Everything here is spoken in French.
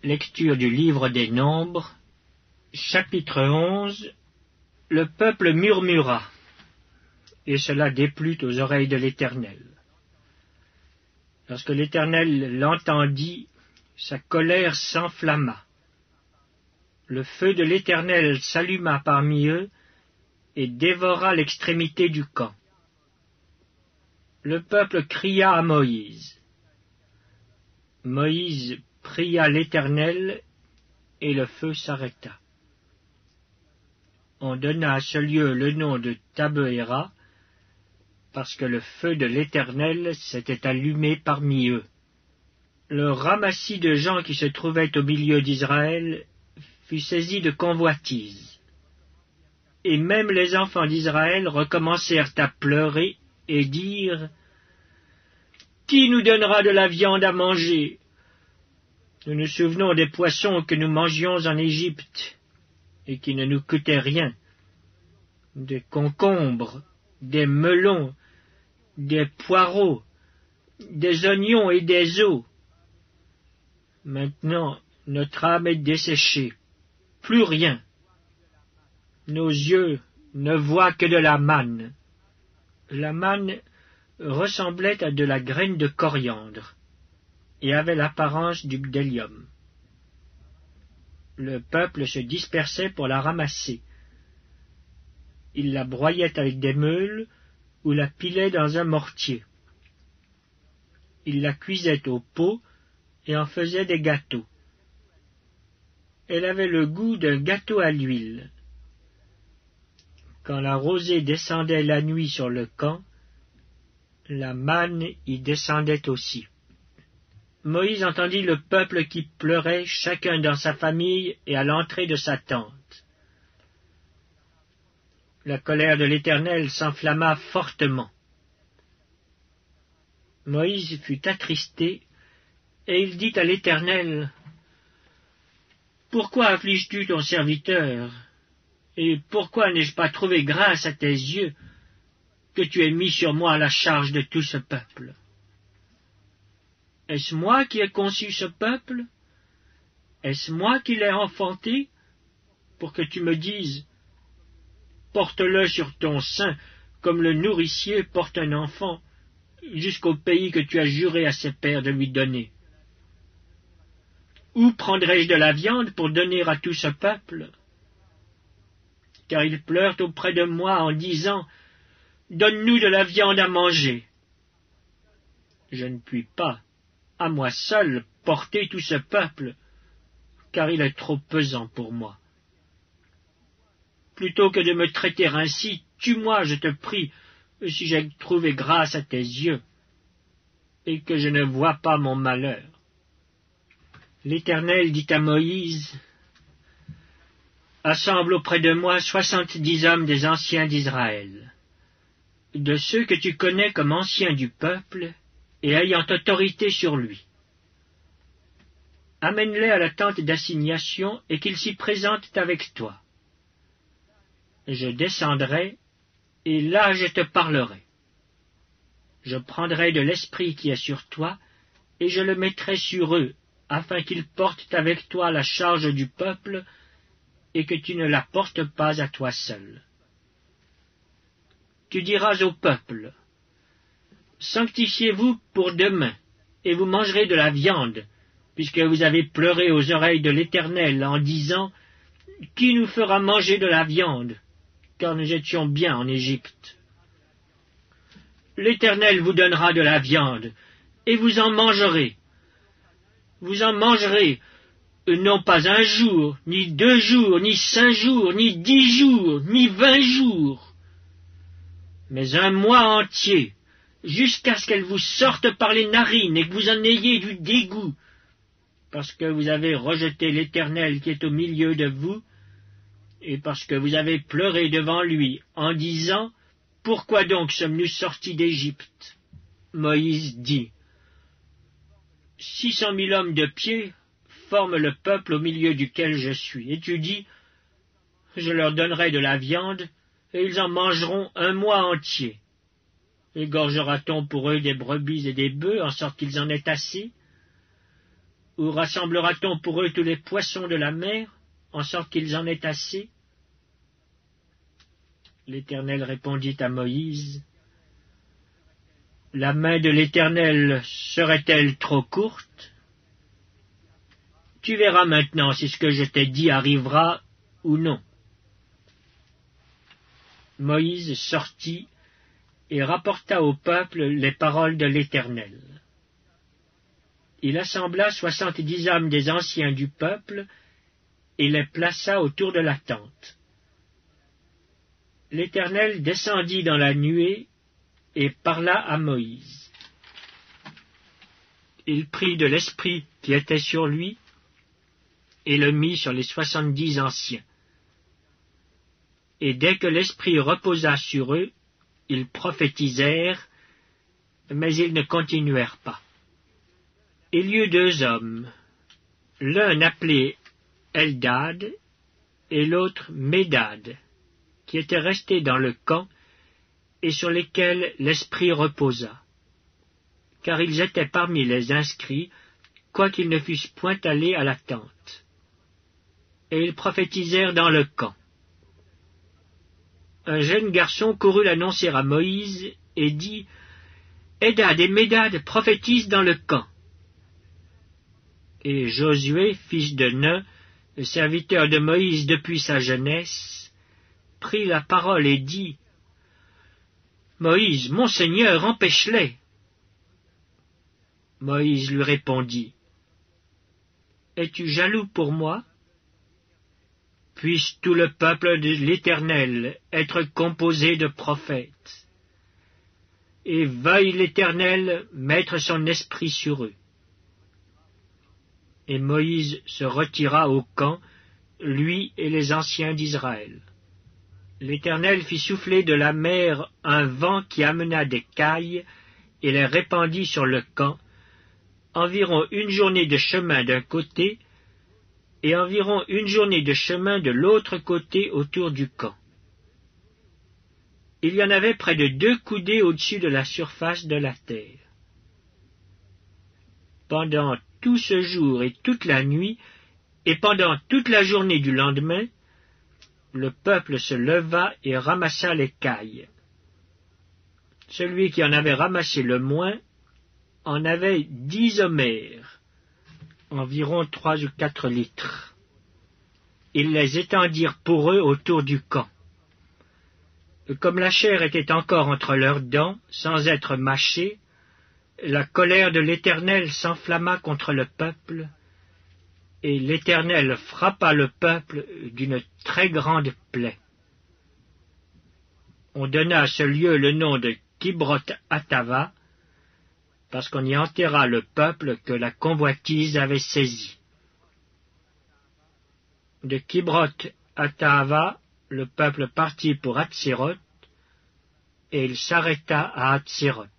Lecture du livre des Nombres, chapitre 11. Le peuple murmura, et cela déplut aux oreilles de l'Éternel. Lorsque l'Éternel l'entendit, sa colère s'enflamma. Le feu de l'Éternel s'alluma parmi eux et dévora l'extrémité du camp. Le peuple cria à Moïse. Moïse pria l'Éternel, et le feu s'arrêta. On donna à ce lieu le nom de Tabéra, parce que le feu de l'Éternel s'était allumé parmi eux. Le ramassis de gens qui se trouvaient au milieu d'Israël fut saisi de convoitise. Et même les enfants d'Israël recommencèrent à pleurer et dire « Qui nous donnera de la viande à manger ?» Nous nous souvenons des poissons que nous mangions en Égypte, et qui ne nous coûtaient rien, des concombres, des melons, des poireaux, des oignons et des os. Maintenant, notre âme est desséchée, plus rien. Nos yeux ne voient que de la manne. La manne ressemblait à de la graine de coriandre, et avait l'apparence du bdellium. Le peuple se dispersait pour la ramasser. Il la broyait avec des meules ou la pilait dans un mortier. Il la cuisait au pot et en faisait des gâteaux. Elle avait le goût d'un gâteau à l'huile. Quand la rosée descendait la nuit sur le camp, la manne y descendait aussi. Moïse entendit le peuple qui pleurait, chacun dans sa famille et à l'entrée de sa tente. La colère de l'Éternel s'enflamma fortement. Moïse fut attristé, et il dit à l'Éternel, « Pourquoi affliges-tu ton serviteur, et pourquoi n'ai-je pas trouvé grâce à tes yeux, que tu aies mis sur moi la charge de tout ce peuple ? Est-ce moi qui ai conçu ce peuple? Est-ce moi qui l'ai enfanté, pour que tu me dises, porte-le sur ton sein, comme le nourricier porte un enfant, jusqu'au pays que tu as juré à ses pères de lui donner? Où prendrai-je de la viande pour donner à tout ce peuple? Car ils pleurent auprès de moi en disant, donne-nous de la viande à manger. Je ne puis pas, à moi seul, porter tout ce peuple, car il est trop pesant pour moi. Plutôt que de me traiter ainsi, tue-moi, je te prie, si j'ai trouvé grâce à tes yeux, et que je ne vois pas mon malheur. L'Éternel dit à Moïse, assemble auprès de moi 70 hommes des anciens d'Israël, de ceux que tu connais comme anciens du peuple, et ayant autorité sur lui. Amène-les à la tente d'assignation, et qu'ils s'y présentent avec toi. Je descendrai, et là je te parlerai. Je prendrai de l'esprit qui est sur toi, et je le mettrai sur eux, afin qu'ils portent avec toi la charge du peuple, et que tu ne la portes pas à toi seul. Tu diras au peuple, sanctifiez-vous pour demain, et vous mangerez de la viande, puisque vous avez pleuré aux oreilles de l'Éternel en disant, qui nous fera manger de la viande, car nous étions bien en Égypte. L'Éternel vous donnera de la viande, et vous en mangerez. Vous en mangerez, non pas 1 jour, ni 2 jours, ni 5 jours, ni 10 jours, ni 20 jours, mais 1 mois entier, jusqu'à ce qu'elle vous sorte par les narines et que vous en ayez du dégoût, parce que vous avez rejeté l'Éternel qui est au milieu de vous, et parce que vous avez pleuré devant lui en disant, « Pourquoi donc sommes-nous sortis d'Égypte ?» Moïse dit, « 600 000 hommes de pied forment le peuple au milieu duquel je suis. » Et tu dis, « Je leur donnerai de la viande, et ils en mangeront 1 mois entier. Égorgera-t-on pour eux des brebis et des bœufs, en sorte qu'ils en aient assez? Ou rassemblera-t-on pour eux tous les poissons de la mer, en sorte qu'ils en aient assez? L'Éternel répondit à Moïse, la main de l'Éternel serait-elle trop courte? Tu verras maintenant si ce que je t'ai dit arrivera ou non. Moïse sortit et rapporta au peuple les paroles de l'Éternel. Il assembla 70 hommes des anciens du peuple et les plaça autour de la tente. L'Éternel descendit dans la nuée et parla à Moïse. Il prit de l'esprit qui était sur lui et le mit sur les 70 anciens. Et dès que l'esprit reposa sur eux, ils prophétisèrent, mais ils ne continuèrent pas. Il y eut 2 hommes, l'un appelé Eldad et l'autre Médad, qui étaient restés dans le camp et sur lesquels l'esprit reposa, car ils étaient parmi les inscrits, quoiqu'ils ne fussent point allés à la tente. Et ils prophétisèrent dans le camp. Un jeune garçon courut l'annoncer à Moïse et dit, « Eldad et Médad prophétisent dans le camp. » Et Josué, fils de Nun, le serviteur de Moïse depuis sa jeunesse, prit la parole et dit, « Moïse, mon Seigneur, empêche-les. » Moïse lui répondit, « Es-tu jaloux pour moi? Puisse tout le peuple de l'Éternel être composé de prophètes, et veuille l'Éternel mettre son esprit sur eux. » Et Moïse se retira au camp, lui et les anciens d'Israël. L'Éternel fit souffler de la mer un vent qui amena des cailles et les répandit sur le camp, environ 1 journée de chemin d'un côté et environ 1 journée de chemin de l'autre côté autour du camp. Il y en avait près de 2 coudées au-dessus de la surface de la terre. Pendant tout ce jour et toute la nuit, et pendant toute la journée du lendemain, le peuple se leva et ramassa les cailles. Celui qui en avait ramassé le moins en avait 10 homères, environ 3 ou 4 litres. Ils les étendirent pour eux autour du camp. Comme la chair était encore entre leurs dents, sans être mâchée, la colère de l'Éternel s'enflamma contre le peuple, et l'Éternel frappa le peuple d'une très grande plaie. On donna à ce lieu le nom de Kibroth-Hattava, parce qu'on y enterra le peuple que la convoitise avait saisi. De Kibroth-Hattava, le peuple partit pour Hatséroth, et il s'arrêta à Hatséroth.